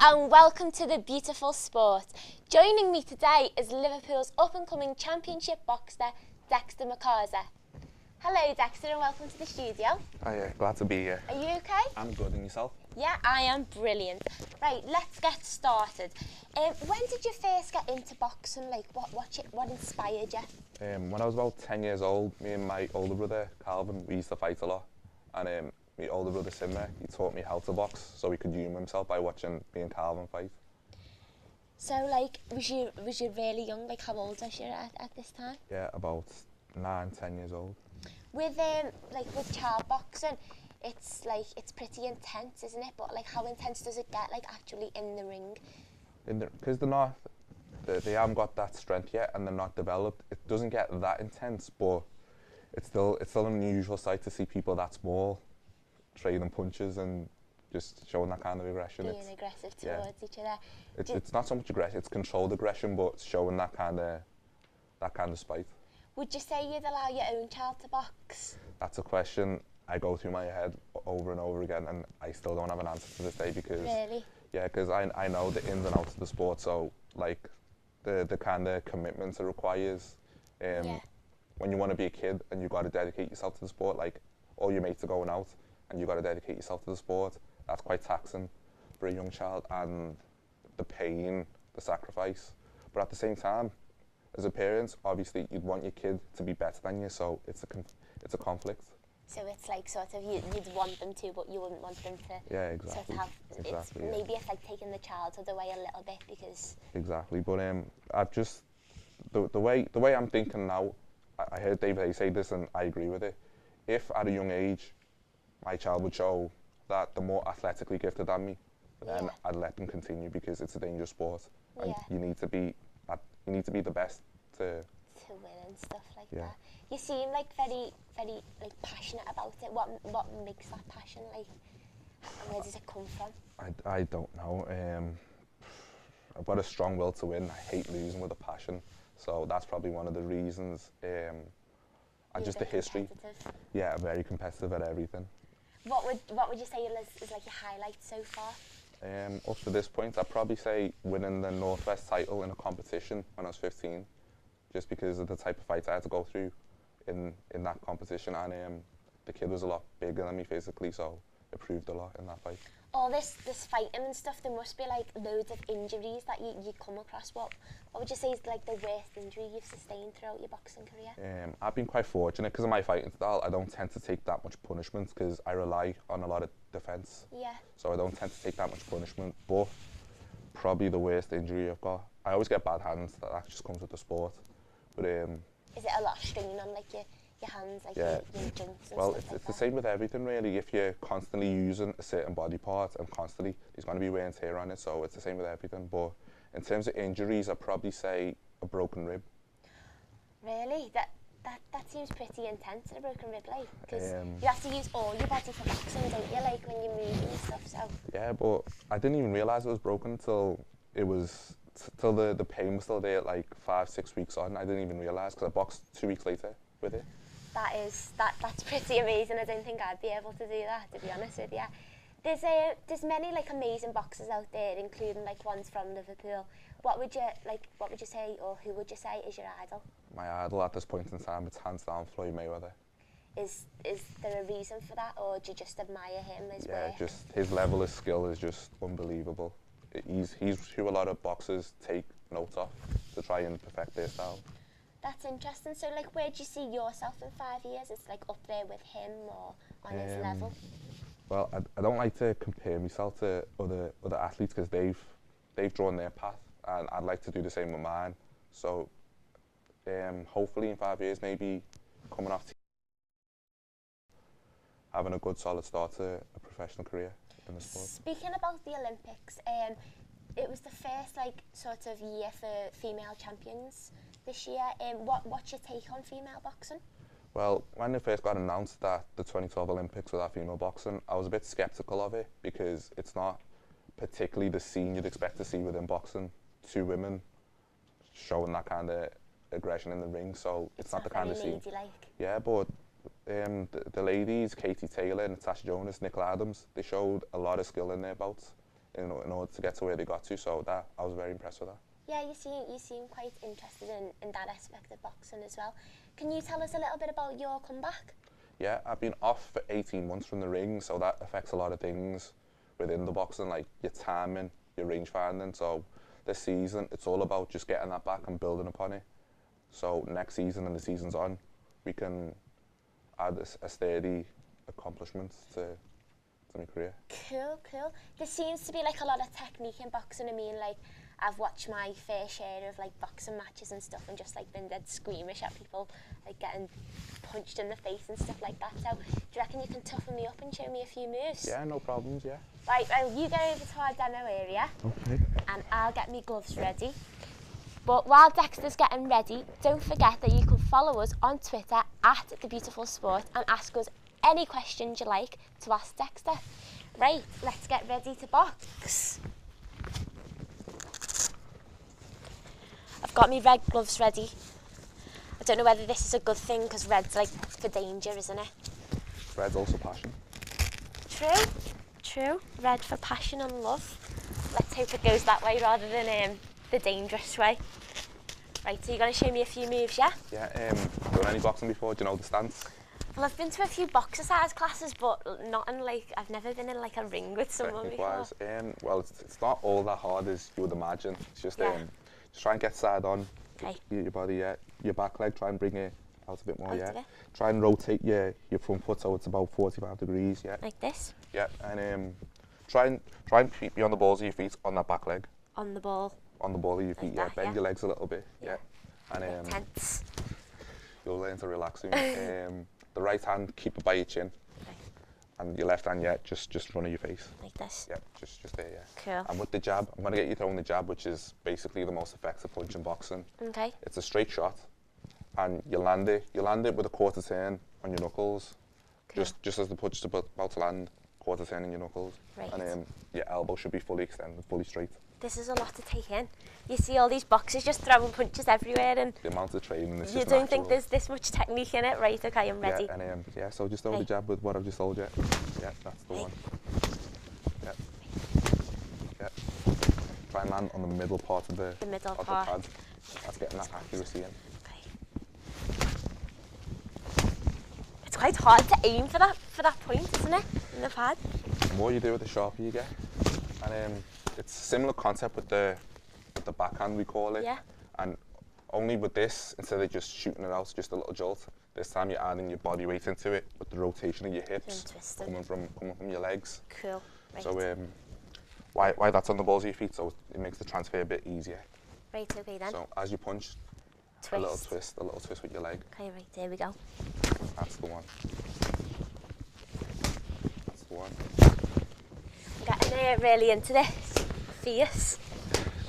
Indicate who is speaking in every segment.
Speaker 1: and welcome to the beautiful sport. Joining me today is Liverpool's up-and-coming championship boxer, Dexter McCarzer. Hello Dexter and welcome to the studio.
Speaker 2: Oh yeah, glad to be here.
Speaker 1: Are you okay?
Speaker 2: I'm good, and yourself?
Speaker 1: Yeah, I am brilliant. Right, let's get started. When did you first get into boxing? Like, what inspired you?
Speaker 2: When I was about 10 years old, me and my older brother, Calvin, we used to fight a lot. And my older brother, Simmer, he taught me how to box so he could humour himself by watching me and Calvin fight.
Speaker 1: So, like, was you really young? Like, how old was you at this time?
Speaker 2: Yeah, about 9, 10 years old.
Speaker 1: With with child boxing, it's pretty intense, isn't it? But like, how intense does it get, like, actually in the ring?
Speaker 2: Because they haven't got that strength yet, and they're not developed. It doesn't get that intense, but it's still an unusual sight to see people that small trading punches and just showing that kind of aggression.
Speaker 1: Being aggressive towards each other.
Speaker 2: It's not so much aggression; it's controlled aggression, but it's showing that kind of spite.
Speaker 1: Would you say you'd allow your own child to box?
Speaker 2: That's a question I go through my head over and over again, and I still don't have an answer to this day because
Speaker 1: Really?
Speaker 2: Yeah, because I know the ins and outs of the sport. So like the kind of commitment it requires. When you want to be a kid and you've got to dedicate yourself to the sport, like all your mates are going out and you've got to dedicate yourself to the sport, that's quite taxing for a young child, and the pain, the sacrifice. But at the same time, as a parent, obviously you'd want your kid to be better than you, so it's a conflict.
Speaker 1: So it's like sort of you'd want them to, but you wouldn't want them to.
Speaker 2: Yeah, exactly.
Speaker 1: Sort of
Speaker 2: exactly.
Speaker 1: Maybe it's like taking the childhood away a little bit because.
Speaker 2: Exactly, but I just the way I'm thinking now. I heard David Hay say this, and I agree with it. If at a young age, my child would show that they're more athletically gifted than me, then I'd let them continue because it's a dangerous sport, and you need to be the best to
Speaker 1: win and stuff like
Speaker 2: Yeah.
Speaker 1: that. You seem like very like passionate about it. What makes that passion, like, and where does it come from?
Speaker 2: I don't know. I've got a strong will to win. I hate losing with a passion. So that's probably one of the reasons. And just the history. Yeah, very competitive at everything.
Speaker 1: What would you say is like your highlight so far?
Speaker 2: Up to this point, I'd probably say winning the Northwest title in a competition when I was 15, just because of the type of fights I had to go through in that competition, and the kid was a lot bigger than me physically, so it proved a lot in that fight.
Speaker 1: All this fighting and stuff, there must be like loads of injuries that you come across. What would you say is like the worst injury you've sustained throughout your boxing career?
Speaker 2: I've been quite fortunate because of my fighting style. I don't tend to take that much punishment because I rely on a lot of defence.
Speaker 1: Yeah.
Speaker 2: So I don't tend to take that much punishment. But probably the worst injury I've got. I always get bad hands. That just comes with the sport. But
Speaker 1: is it a lot of strain on like your hands, like your joints and
Speaker 2: well,
Speaker 1: stuff
Speaker 2: it's the same with everything really. If you're constantly using a certain body part and constantly, there's going to be wear and tear on it. So it's the same with everything. But in terms of injuries, I'd probably say a broken rib.
Speaker 1: Really? That seems pretty intense, a broken rib, like, because you have to use all your body for boxing, don't you, like when you're moving and stuff, so.
Speaker 2: Yeah, but I didn't even realise it was broken till the pain was still there, like 5-6 weeks on. I didn't even realise because I boxed 2 weeks later with it.
Speaker 1: That's pretty amazing. I don't think I'd be able to do that, to be honest with you. There's many like amazing boxers out there, including like ones from Liverpool. What would you say, or who would you say is your idol?
Speaker 2: My idol at this point in time, it's hands down Floyd Mayweather.
Speaker 1: Is there a reason for that, or do you just admire him as well?
Speaker 2: Yeah, just his level of skill is just unbelievable. He's who a lot of boxers take notes off to try and perfect their style.
Speaker 1: That's interesting. So, like, where do you see yourself in 5 years? It's like up there with him or on his level?
Speaker 2: Well, I don't like to compare myself to other athletes because they've drawn their path, and I'd like to do the same with mine. So, hopefully in 5 years, maybe coming off having a good solid start to a professional career in the sport.
Speaker 1: Speaking about the Olympics, it was the first like sort of year for female champions this year. What's your take on female boxing?
Speaker 2: Well, when it first got announced that the 2012 Olympics were female boxing, I was a bit sceptical of it because it's not particularly the scene you'd expect to see within boxing. 2 women showing that kind of aggression in the ring, so it's not the kind of scene. Yeah, but the ladies, Katie Taylor, Natasha Jonas, Nicola Adams, they showed a lot of skill in their bouts. in order to get to where they got to. So that I was very impressed with that.
Speaker 1: Yeah, you seem quite interested in that aspect of boxing as well. Can you tell us a little bit about your comeback?
Speaker 2: Yeah, I've been off for 18 months from the ring, so that affects a lot of things within the boxing, like your timing, your range finding. So this season, it's all about just getting that back and building upon it. So next season and the seasons on, we can add a steady accomplishment to my career.
Speaker 1: Cool, cool. There seems to be like a lot of technique in boxing. I mean, like, I've watched my fair share of like boxing matches and stuff and just like been dead squeamish at people like getting punched in the face and stuff like that. So do you reckon you can toughen me up and show me a few moves?
Speaker 2: Yeah, no problems, yeah.
Speaker 1: Right, well, you go over to our demo area.
Speaker 2: Okay.
Speaker 1: And I'll get me gloves ready. But while Dexter's getting ready, don't forget that you can follow us on Twitter at The Beautiful Sport and ask us any questions you like to ask Dexter. Right, let's get ready to box. I've got me red gloves ready. I don't know whether this is a good thing because red's like for danger, isn't it?
Speaker 2: Red's also passion.
Speaker 1: True, true. Red for passion and love. Let's hope it goes that way rather than the dangerous way. Right, so you're going to show me a few moves, yeah?
Speaker 2: Yeah, done any boxing before? Do you know the stance?
Speaker 1: Well, I've been to a few boxercise classes, but not in like, I've never been in like a ring with someone before.
Speaker 2: Well, it's not all that hard as you would imagine. It's just, just try and get side on.
Speaker 1: Okay.
Speaker 2: Your body, yeah. Your back leg, try and bring it out a bit more,
Speaker 1: Out
Speaker 2: yeah.
Speaker 1: of it.
Speaker 2: Try and rotate your front foot so it's about 45 degrees, yeah.
Speaker 1: Like this?
Speaker 2: Yeah, and try and keep you on the balls of your feet on that back leg.
Speaker 1: On the ball.
Speaker 2: On the ball of your feet,
Speaker 1: Like
Speaker 2: yeah.
Speaker 1: that,
Speaker 2: Bend
Speaker 1: yeah.
Speaker 2: your legs a little bit, yeah. And
Speaker 1: Tense.
Speaker 2: you'll learn to relax soon. The right hand, keep it by your chin.
Speaker 1: Okay.
Speaker 2: And your left hand, yeah, just in front of your face.
Speaker 1: Like this?
Speaker 2: Yeah, just there, yeah.
Speaker 1: Cool.
Speaker 2: And with the jab, I'm going to get you throwing the jab, which is basically the most effective punch in boxing.
Speaker 1: Okay.
Speaker 2: It's a straight shot, and you land it with a quarter turn on your knuckles.
Speaker 1: Cool.
Speaker 2: Just as the punch is about to land, quarter turn in your knuckles.
Speaker 1: Right.
Speaker 2: And your elbow should be fully extended, fully straight.
Speaker 1: This is a lot to take in. You see all these boxers just throwing punches everywhere and
Speaker 2: The amount of training is
Speaker 1: you
Speaker 2: just
Speaker 1: don't think
Speaker 2: natural.
Speaker 1: there's this much technique in it? Right, okay, I'm ready.
Speaker 2: Yeah, and so just throw
Speaker 1: Okay.
Speaker 2: the jab with what I've just told you. Yeah, that's the one. Yeah. Yeah. Try and land on the middle part of the
Speaker 1: middle
Speaker 2: of
Speaker 1: part.
Speaker 2: the pad. That's getting that accuracy in.
Speaker 1: Okay. It's quite hard to aim for that point, isn't it? In the pad.
Speaker 2: The more you do it, the sharper you get. And it's a similar concept with the backhand, we call it.
Speaker 1: Yeah.
Speaker 2: And only with this, instead of just shooting it out, just a little jolt, this time you're adding your body weight into it with the rotation of your hips coming from your legs.
Speaker 1: Cool. Right.
Speaker 2: So why that's on the balls of your feet, so it makes the transfer a bit easier.
Speaker 1: Right, okay then.
Speaker 2: So as you punch,
Speaker 1: Twist.
Speaker 2: a little twist with your leg.
Speaker 1: Okay, right, there we go.
Speaker 2: That's the one. That's the one.
Speaker 1: I'm getting really into this. Fierce.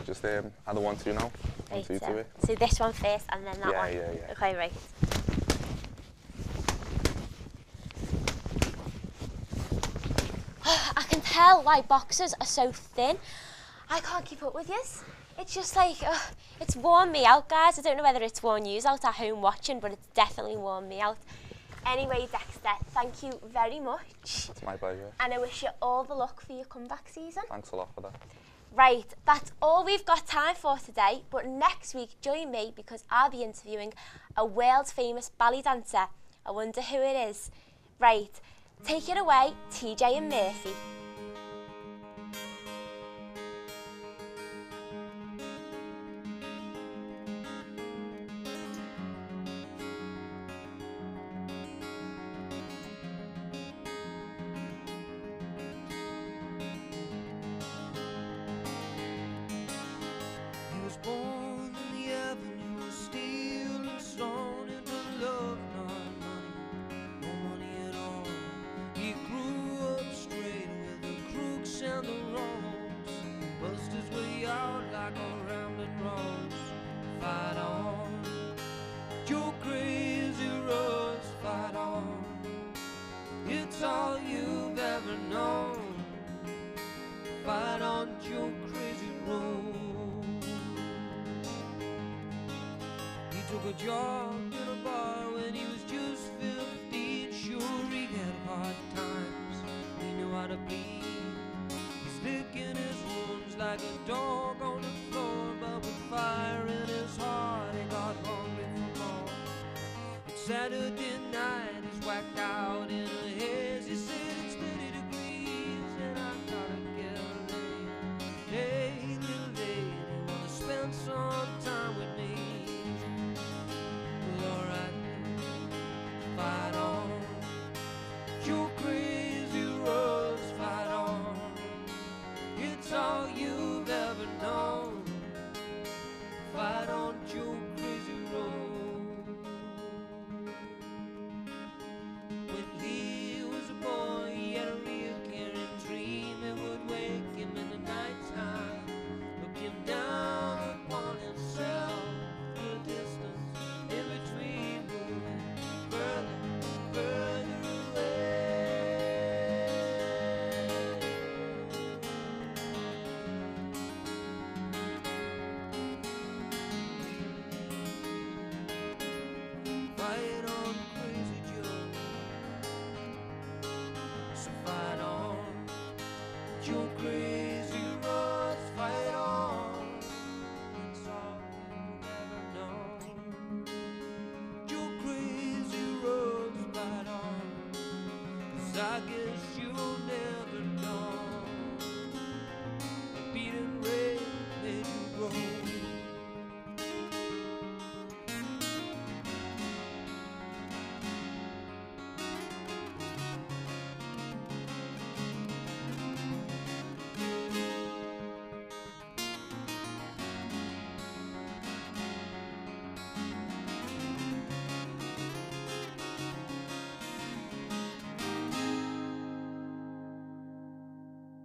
Speaker 2: Just add the 1-2 now.
Speaker 1: Right,
Speaker 2: 1-2 to it.
Speaker 1: so this one first and then that one.
Speaker 2: Yeah.
Speaker 1: Okay, right. I can tell why boxers are so thin. I can't keep up with this. It's just like, it's worn me out, guys. I don't know whether it's worn you out at home watching, but it's definitely worn me out. Anyway, Dexter, thank you very much.
Speaker 2: It's my pleasure.
Speaker 1: And I wish you all the luck for your comeback season.
Speaker 2: Thanks a lot for that.
Speaker 1: Right, that's all we've got time for today, but next week join me because I'll be interviewing a world famous ballet dancer. I wonder who it is. Right, take it away, TJ and Murphy.
Speaker 3: Born in the avenue of steel and stone, into love, not money, no money at all. He grew up straight with the crooks and the wrongs, buzzed his way out like a rambling rose. Fight on, Joe Crazy Rose, fight on. It's all you've ever known. Fight on, Joe Crazy Rose. Took a job in a bar when he was just 15. Sure, he had hard times. He knew how to bleed. He's licking his your grave.